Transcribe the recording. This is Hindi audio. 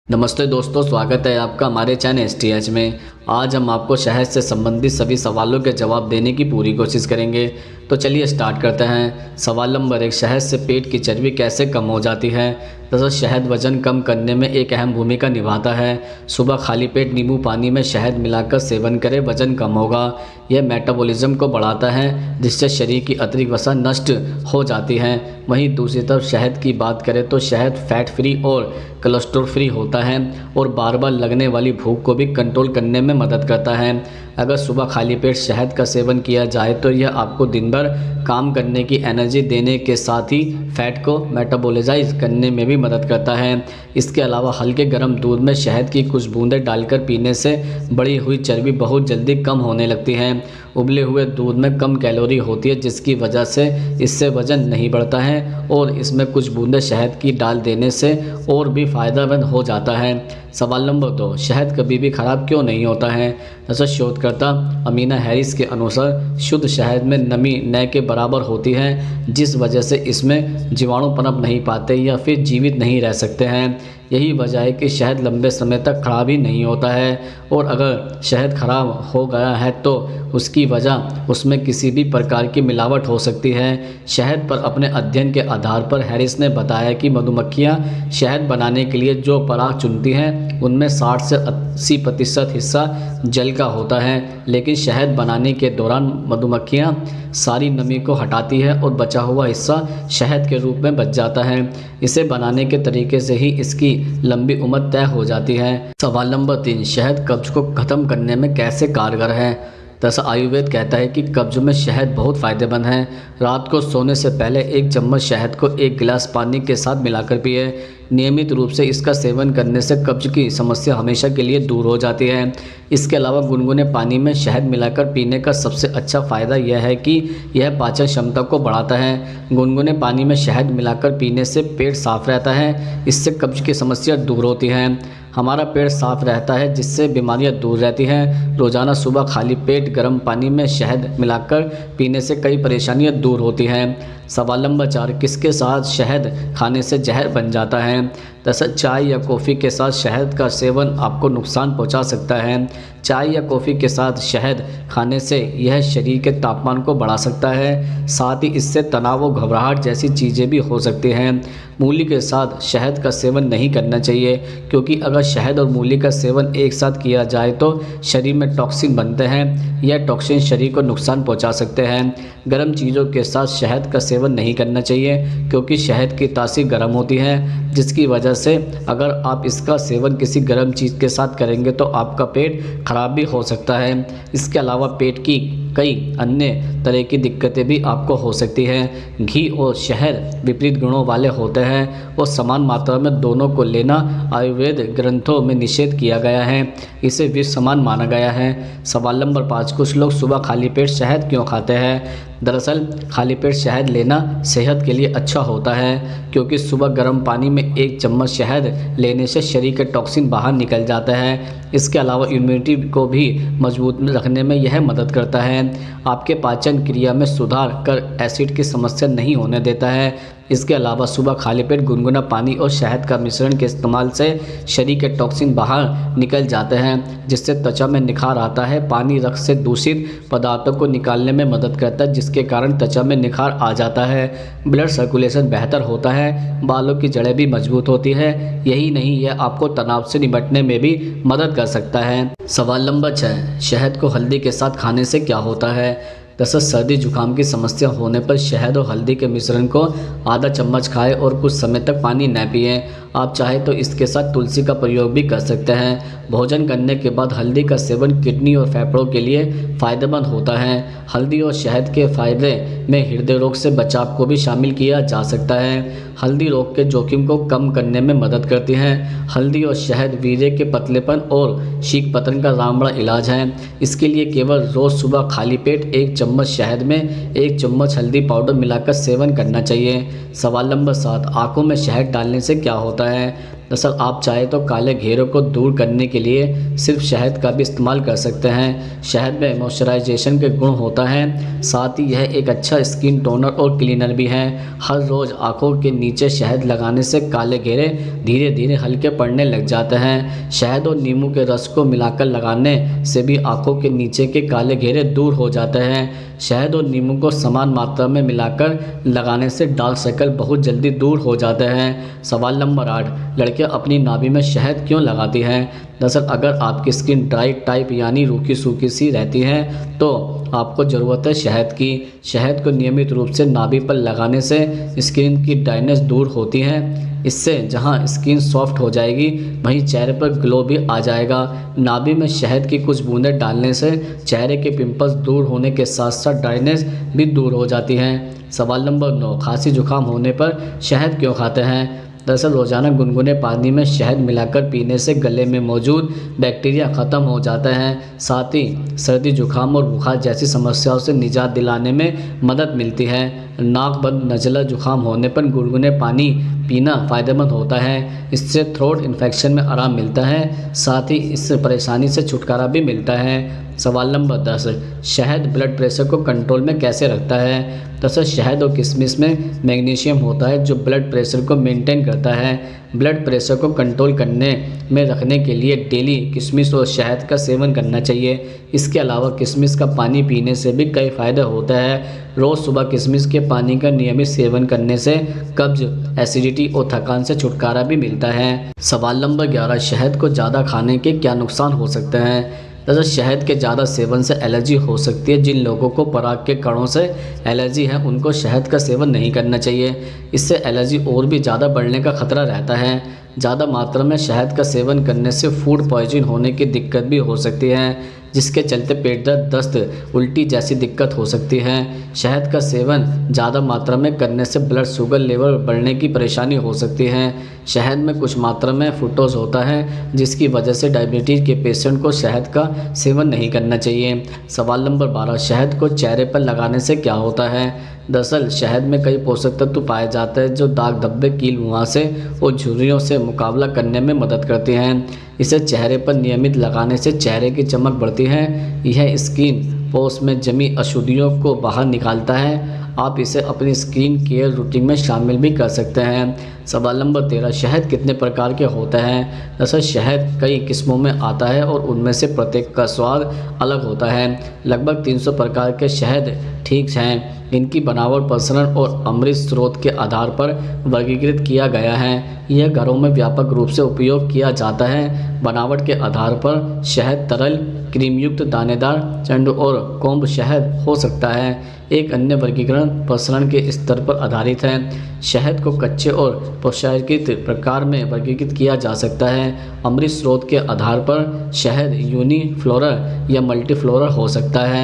नमस्ते दोस्तों, स्वागत है आपका हमारे चैनल STH में। आज हम आपको शहद से संबंधित सभी सवालों के जवाब देने की पूरी कोशिश करेंगे। तो चलिए स्टार्ट करते हैं। सवाल नंबर 1, शहद से पेट की चर्बी कैसे कम हो जाती है? दरअसल शहद वजन कम करने में एक अहम भूमिका निभाता है। सुबह खाली पेट नींबू पानी में शहद मिलाकर सेवन करें, वजन कम होगा। यह मेटाबॉलिज्म को बढ़ाता है, जिससे शरीर की अतिरिक्त वसा नष्ट हो जाती है। वहीं दूसरी तरफ शहद की बात करें तो शहद फैट फ्री और कोलेस्ट्रॉल फ्री होता है और बार बार लगने वाली भूख को भी कंट्रोल करने में मदद करता है। अगर सुबह खाली पेट शहद का सेवन किया जाए तो यह आपको दिन भर काम करने की एनर्जी देने के साथ ही फैट को मेटाबॉलाइज करने में भी मदद करता है। इसके अलावा हल्के गर्म दूध में शहद की कुछ बूंदें डालकर पीने से बढ़ी हुई चर्बी बहुत जल्दी कम होने लगती है। उबले हुए दूध में कम कैलोरी होती है, जिसकी वजह से इससे वजन नहीं बढ़ता है और इसमें कुछ बूंदें शहद की डाल देने से और भी फ़ायदेमंद हो जाता है। सवाल नंबर 2, शहद कभी भी ख़राब क्यों नहीं होता है? ऐसा शोधकर्ता अमीना हैरिस के अनुसार शुद्ध शहद में नमी न के बराबर होती है, जिस वजह से इसमें जीवाणु पनप नहीं पाते या फिर जीवित नहीं रह सकते हैं। यही वजह है कि शहद लंबे समय तक ख़राब ही नहीं होता है और अगर शहद ख़राब हो गया है तो उसकी वजह उसमें किसी भी प्रकार की मिलावट हो सकती है। शहद पर अपने अध्ययन के आधार पर हैरिस ने बताया कि मधुमक्खियाँ शहद बनाने के लिए जो पराग चुनती हैं उनमें 60 से 80% हिस्सा जल का होता है, लेकिन शहद बनाने के दौरान मधुमक्खियाँ सारी नमी को हटाती है और बचा हुआ हिस्सा शहद के रूप में बच जाता है। इसे बनाने के तरीके से ही इसकी लंबी उम्र तय हो जाती है। सवाल नंबर 3, शहद कब्ज को ख़त्म करने में कैसे कारगर है? दरअसल आयुर्वेद कहता है कि कब्ज में शहद बहुत फ़ायदेमंद है। रात को सोने से पहले 1 चम्मच शहद को 1 गिलास पानी के साथ मिलाकर पिए। नियमित रूप से इसका सेवन करने से कब्ज की समस्या हमेशा के लिए दूर हो जाती है। इसके अलावा गुनगुने पानी में शहद मिलाकर पीने का सबसे अच्छा फ़ायदा यह है कि यह पाचन क्षमता को बढ़ाता है। गुनगुने पानी में शहद मिलाकर पीने से पेट साफ रहता है, इससे कब्ज की समस्या दूर होती है। हमारा पेट साफ रहता है, जिससे बीमारियां दूर रहती हैं। रोज़ाना सुबह खाली पेट गर्म पानी में शहद मिलाकर पीने से कई परेशानियां दूर होती हैं। सवाल नंबर 4, किसके साथ शहद खाने से जहर बन जाता है? दरअसल चाय या कॉफ़ी के साथ शहद का सेवन आपको नुकसान पहुंचा सकता है। चाय या कॉफ़ी के साथ शहद खाने से यह शरीर के तापमान को बढ़ा सकता है, साथ ही इससे तनाव और घबराहट जैसी चीज़ें भी हो सकती हैं। मूली के साथ शहद का सेवन नहीं करना चाहिए, क्योंकि अगर शहद और मूली का सेवन एक साथ किया जाए तो शरीर में टॉक्सिन बनते हैं। यह टॉक्सिन शरीर को नुकसान पहुंचा सकते हैं। गर्म चीज़ों के साथ शहद का सेवन नहीं करना चाहिए, क्योंकि शहद की तासीर गर्म होती है, जिसकी वजह से अगर आप इसका सेवन किसी गर्म चीज़ के साथ करेंगे तो आपका पेट खराब भी हो सकता है। इसके अलावा पेट की कई अन्य तरह की दिक्कतें भी आपको हो सकती हैं। घी और शहद विपरीत गुणों वाले होते हैं और समान मात्रा में दोनों को लेना आयुर्वेद ग्रंथों में निषेध किया गया है। इसे विष समान माना गया है। सवाल नंबर 5, कुछ लोग सुबह खाली पेट शहद क्यों खाते हैं? दरअसल खाली पेट शहद लेना सेहत के लिए अच्छा होता है, क्योंकि सुबह गर्म पानी में 1 चम्मच शहद लेने से शरीर के टॉक्सिन बाहर निकल जाता है। इसके अलावा इम्यूनिटी को भी मजबूत रखने में यह मदद करता है। आपके पाचन क्रिया में सुधार कर एसिड की समस्या नहीं होने देता है। इसके अलावा सुबह खाली पेट गुनगुना पानी और शहद का मिश्रण के इस्तेमाल से शरीर के टॉक्सिन बाहर निकल जाते हैं, जिससे त्वचा में निखार आता है। पानी रक्त से दूषित पदार्थों को निकालने में मदद करता है, जिसके कारण त्वचा में निखार आ जाता है। ब्लड सर्कुलेशन बेहतर होता है, बालों की जड़ें भी मजबूत होती है। यही नहीं, यह आपको तनाव से निपटने में भी मदद कर सकता है। सवाल नंबर 6, शहद को हल्दी के साथ खाने से क्या होता है? दरअसल सर्दी जुकाम की समस्या होने पर शहद और हल्दी के मिश्रण को आधा चम्मच खाएं और कुछ समय तक पानी न पिएं। आप चाहें तो इसके साथ तुलसी का प्रयोग भी कर सकते हैं। भोजन करने के बाद हल्दी का सेवन किडनी और फेफड़ों के लिए फ़ायदेमंद होता है। हल्दी और शहद के फ़ायदे में हृदय रोग से बचाव को भी शामिल किया जा सकता है। हल्दी रोग के जोखिम को कम करने में मदद करती है। हल्दी और शहद वीर्य के पतलेपन और शीघ्र पतन का रामबाण इलाज है। इसके लिए केवल रोज़ सुबह खाली पेट 1 चम्मच शहद में 1 चम्मच हल्दी पाउडर मिलाकर सेवन करना चाहिए। सवाल नंबर 7, आँखों में शहद डालने से क्या होता है? दरअसल आप चाहे तो काले घेरों को दूर करने के लिए सिर्फ शहद का भी इस्तेमाल कर सकते हैं। शहद में मॉइस्चराइजेशन के गुण होता है, साथ ही यह एक अच्छा स्किन टोनर और क्लीनर भी है। हर रोज़ आंखों के नीचे शहद लगाने से काले घेरे धीरे धीरे हल्के पड़ने लग जाते हैं। शहद और नींबू के रस को मिलाकर लगाने से भी आंखों के नीचे के काले घेरे दूर हो जाते हैं। शहद और नींबू को समान मात्रा में मिलाकर लगाने से डार्क सर्कल बहुत जल्दी दूर हो जाते हैं। सवाल नंबर 8, लड़कियां अपनी नाभि में शहद क्यों लगाती हैं? दरअसल अगर आपकी स्किन ड्राई टाइप यानी रूखी सूखी सी रहती है तो आपको ज़रूरत है शहद की। शहद को नियमित रूप से नाभि पर लगाने से स्किन की ड्राइनेस दूर होती है। इससे जहां स्किन सॉफ्ट हो जाएगी वहीं चेहरे पर ग्लो भी आ जाएगा। नाभि में शहद की कुछ बूंदें डालने से चेहरे के पिंपल्स दूर होने के साथ साथ ड्राइनेस भी दूर हो जाती है। सवाल नंबर 9, खांसी जुकाम होने पर शहद क्यों खाते हैं? दरअसल रोज़ाना गुनगुने पानी में शहद मिलाकर पीने से गले में मौजूद बैक्टीरिया ख़त्म हो जाता है। साथ ही सर्दी जुकाम और बुखार जैसी समस्याओं से निजात दिलाने में मदद मिलती है। नाक बंद नज़ला जुकाम होने पर गुनगुने पानी पीना फ़ायदेमंद होता है। इससे थ्रोट इन्फेक्शन में आराम मिलता है, साथ ही इस परेशानी से छुटकारा भी मिलता है। सवाल नंबर 10, शहद ब्लड प्रेशर को कंट्रोल में कैसे रखता है? दरअसल शहद और किशमिश में मैग्नीशियम होता है जो ब्लड प्रेशर को मेंटेन करता है। ब्लड प्रेशर को कंट्रोल करने में रखने के लिए डेली किशमिश और शहद का सेवन करना चाहिए। इसके अलावा किशमिश का पानी पीने से भी कई फ़ायदे होते हैं। रोज़ सुबह किशमिश के पानी का नियमित सेवन करने से कब्ज, एसिडिटी और थकान से छुटकारा भी मिलता है। सवाल नंबर 11, शहद को ज़्यादा खाने के क्या नुकसान हो सकते हैं? दरअसल शहद के ज़्यादा सेवन से एलर्जी हो सकती है। जिन लोगों को पराग के कणों से एलर्जी है उनको शहद का सेवन नहीं करना चाहिए। इससे एलर्जी और भी ज़्यादा बढ़ने का खतरा रहता है। ज़्यादा मात्रा में शहद का सेवन करने से फूड पॉइजन होने की दिक्कत भी हो सकती है, जिसके चलते पेट दर्द, दस्त, उल्टी जैसी दिक्कत हो सकती है। शहद का सेवन ज़्यादा मात्रा में करने से ब्लड शुगर लेवल बढ़ने की परेशानी हो सकती है। शहद में कुछ मात्रा में फ्रुक्टोज होता है, जिसकी वजह से डायबिटीज़ के पेशेंट को शहद का सेवन नहीं करना चाहिए। सवाल नंबर 12, शहद को चेहरे पर लगाने से क्या होता है? दरअसल शहद में कई पोषक तत्व पाए जाते हैं जो दाग धब्बे, कील मुहासे और झुर्रियों से मुकाबला करने में मदद करते हैं। इसे चेहरे पर नियमित लगाने से चेहरे की चमक बढ़ती है। यह स्किन पोर्स में जमी अशुद्धियों को बाहर निकालता है। आप इसे अपनी स्किन केयर रूटीन में शामिल भी कर सकते हैं। सवाल नंबर 13, शहद कितने प्रकार के होते हैं? दरअसल शहद कई किस्मों में आता है और उनमें से प्रत्येक का स्वाद अलग होता है। लगभग 300 प्रकार के शहद ठीक हैं। इनकी बनावट, प्रसरण और अमृत स्रोत के आधार पर वर्गीकृत किया गया है। यह घरों में व्यापक रूप से उपयोग किया जाता है। बनावट के आधार पर शहद तरल, क्रीम युक्त, दानेदार, चंड और कोम्ब शहद हो सकता है। एक अन्य वर्गीकरण प्रसरण के स्तर पर आधारित है। शहद को कच्चे और प्रसंस्कृत प्रकार में वर्गीकृत किया जा सकता है। अमृत स्रोत के आधार पर शहद यूनिफ्लोरल या मल्टीफ्लोरल हो सकता है।